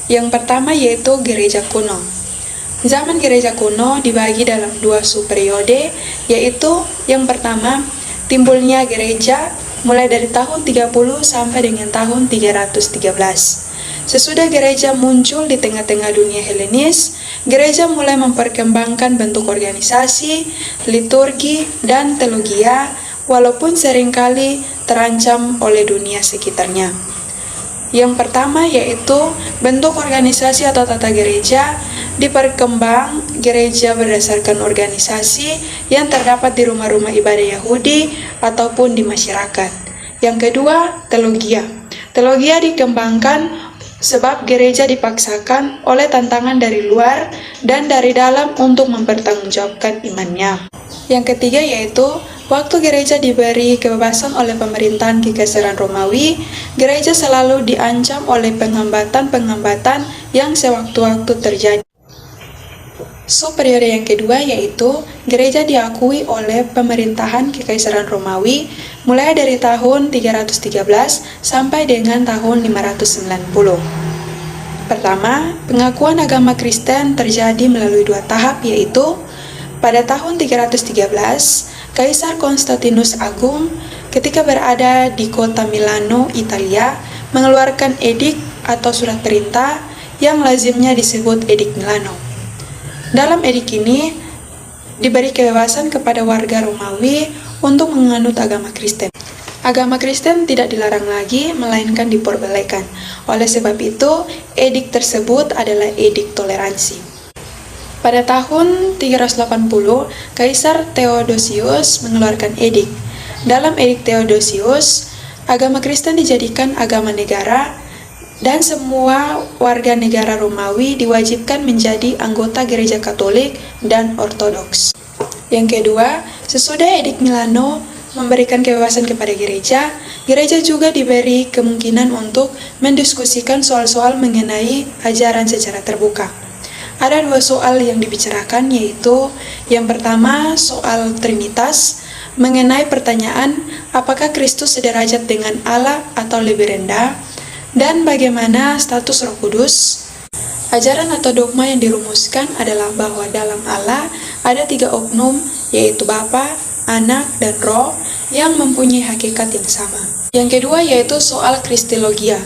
Yang pertama yaitu gereja kuno. Zaman gereja kuno dibagi dalam dua subperiode, yaitu yang pertama, timbulnya gereja mulai dari tahun 30 sampai dengan tahun 313. Sesudah gereja muncul di tengah-tengah dunia Helenis, gereja mulai memperkembangkan bentuk organisasi, liturgi, dan teologia, walaupun seringkali terancam oleh dunia sekitarnya. Yang pertama yaitu bentuk organisasi atau tata gereja diperkembang gereja berdasarkan organisasi yang terdapat di rumah-rumah ibadah Yahudi ataupun di masyarakat. Yang kedua, teologia. Teologia dikembangkan sebab gereja dipaksakan oleh tantangan dari luar dan dari dalam untuk mempertanggungjawabkan imannya. Yang ketiga yaitu waktu gereja diberi kebebasan oleh pemerintahan Kekaisaran Romawi, gereja selalu diancam oleh penghambatan-penghambatan yang sewaktu-waktu terjadi. Subperiode yang kedua yaitu gereja diakui oleh pemerintahan Kekaisaran Romawi mulai dari tahun 313 sampai dengan tahun 590. Pertama, pengakuan agama Kristen terjadi melalui dua tahap yaitu pada tahun 313, Kaisar Konstantinus Agung ketika berada di kota Milano, Italia, mengeluarkan edik atau surat perintah yang lazimnya disebut Edik Milano. Dalam edik ini diberi kebebasan kepada warga Romawi untuk menganut agama Kristen. Agama Kristen tidak dilarang lagi, melainkan diperbolehkan. Oleh sebab itu, edik tersebut adalah edik toleransi. Pada tahun 380, Kaisar Theodosius mengeluarkan edik. Dalam edik Theodosius, agama Kristen dijadikan agama negara dan semua warga negara Romawi diwajibkan menjadi anggota gereja Katolik dan Ortodoks. Yang kedua, sesudah edik Milano memberikan kebebasan kepada gereja, gereja juga diberi kemungkinan untuk mendiskusikan soal-soal mengenai ajaran secara terbuka. Ada dua soal yang dibicarakan, yaitu yang pertama soal Trinitas, mengenai pertanyaan apakah Kristus sederajat dengan Allah atau lebih rendah, dan bagaimana status Roh Kudus. Ajaran atau dogma yang dirumuskan adalah bahwa dalam Allah ada tiga oknum, yaitu Bapa, Anak, dan Roh yang mempunyai hakikat yang sama. Yang kedua yaitu soal Kristologia,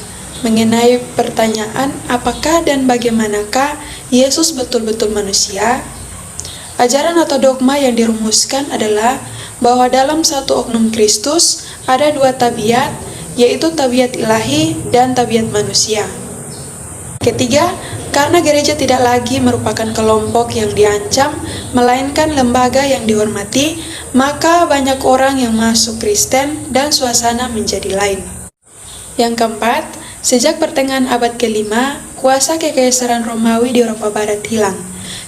mengenai pertanyaan apakah dan bagaimanakah Yesus betul-betul manusia. Ajaran atau dogma yang dirumuskan adalah bahwa dalam satu oknum Kristus ada dua tabiat, yaitu tabiat ilahi dan tabiat manusia. Ketiga, karena gereja tidak lagi merupakan kelompok yang diancam, melainkan lembaga yang dihormati, maka banyak orang yang masuk Kristen dan suasana menjadi lain. Yang keempat, sejak pertengahan abad ke-5, kuasa Kekaisaran Romawi di Eropa Barat hilang.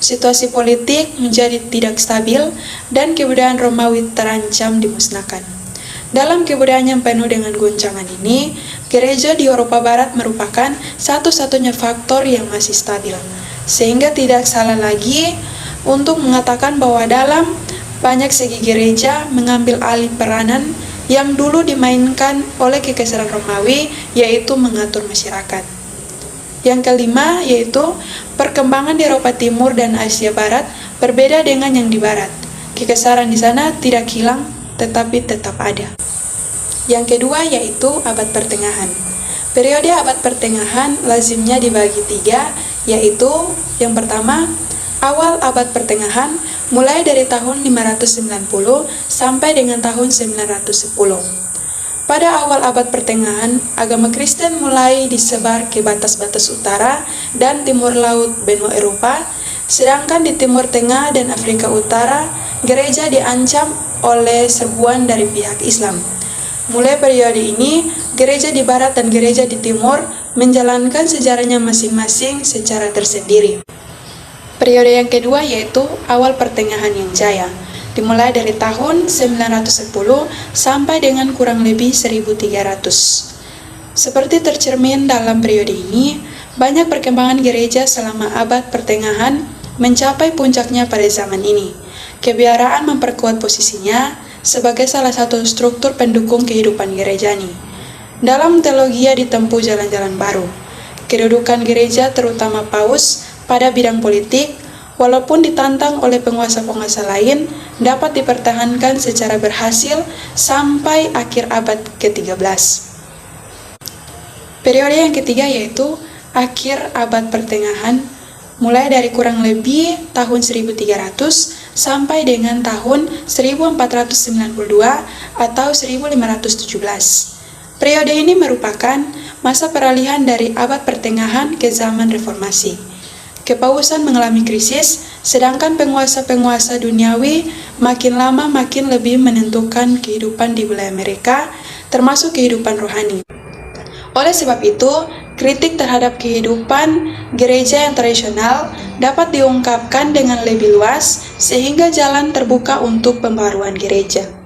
Situasi politik menjadi tidak stabil dan kebudayaan Romawi terancam dimusnahkan. Dalam kebudayaan yang penuh dengan goncangan ini, gereja di Eropa Barat merupakan satu-satunya faktor yang masih stabil. Sehingga tidak salah lagi untuk mengatakan bahwa dalam banyak segi gereja mengambil alih peranan yang dulu dimainkan oleh Kekaisaran Romawi, yaitu mengatur masyarakat. Yang kelima yaitu perkembangan di Eropa Timur dan Asia Barat berbeda dengan yang di Barat. Kekaisaran di sana tidak hilang, tetapi tetap ada. Yang kedua yaitu abad pertengahan. Periode abad pertengahan lazimnya dibagi tiga, yaitu yang pertama, awal abad pertengahan mulai dari tahun 590 sampai dengan tahun 910. Pada awal abad pertengahan, agama Kristen mulai disebar ke batas-batas utara dan timur laut benua Eropa, sedangkan di Timur Tengah dan Afrika Utara, gereja diancam oleh serbuan dari pihak Islam. Mulai periode ini, gereja di barat dan gereja di timur menjalankan sejarahnya masing-masing secara tersendiri. Periode yang kedua yaitu awal pertengahan yang jaya, dimulai dari tahun 910 sampai dengan kurang lebih 1300. Seperti tercermin dalam periode ini, banyak perkembangan gereja selama abad pertengahan mencapai puncaknya pada zaman ini. Kebiaraan memperkuat posisinya sebagai salah satu struktur pendukung kehidupan gerejani. Dalam teologia ditempuh jalan-jalan baru. Kedudukan gereja, terutama paus, pada bidang politik, walaupun ditantang oleh penguasa-penguasa lain, dapat dipertahankan secara berhasil sampai akhir abad ke-13. Periode yang ketiga yaitu akhir abad pertengahan, mulai dari kurang lebih tahun 1300 sampai dengan tahun 1492 atau 1517. Periode ini merupakan masa peralihan dari abad pertengahan ke zaman reformasi. Kepausan mengalami krisis, sedangkan penguasa-penguasa duniawi makin lama makin lebih menentukan kehidupan di wilayah mereka, termasuk kehidupan rohani. Oleh sebab itu, kritik terhadap kehidupan gereja yang tradisional dapat diungkapkan dengan lebih luas, sehingga jalan terbuka untuk pembaruan gereja.